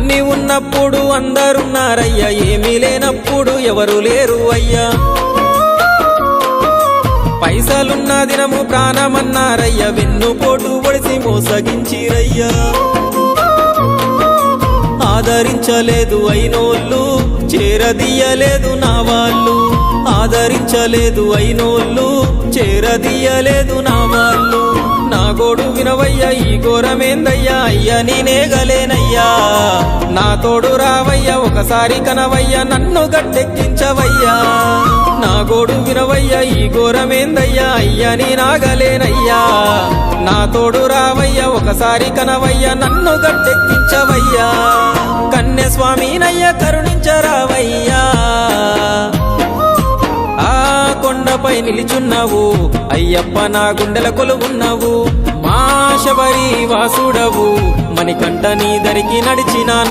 అన్ని ఉన్నప్పుడు అందరున్నారయ్యా, ఏమీ లేనప్పుడు ఎవరు లేరు అయ్యా. పైసలున్న దినము ప్రాణమన్నారయ్యా, వెన్నుపోటు పొడిసి మోసగించిరయ్యా. ఆదరించలేదు అయినోళ్ళు, చేరదీయలేదు నా వాళ్ళు. ఆదరించలేదు అయినోళ్ళు, చేరదీయలేదు నా వాళ్ళు. నా గోడు వినవయ్యా, ఈ ఘోరమేందయ్యా, అయ్యా నేనేగలేనయ్యా. నా తోడు రావయ్యా, ఒకసారి కనవయ్యా, నన్ను గట్టెక్కించవయ్యా. నా గోడు వినవయ్యా, ఈ ఘోరమేందయ్యా, అయ్యా నేనాగలేనయ్యా. నా తోడు రావయ్యా, ఒకసారి కనవయ్యా, నన్ను గట్టెక్కించవయ్యా. కన్య స్వామినయ్యా, కరుణించరావయ్యా. ఆ కొండపై నిలిచున్నావు అయ్యప్ప, నా గుండెల కొలువున్నావు. మా శబరి వాసుడవు, మణికంఠ నీ దరికి నడిచిన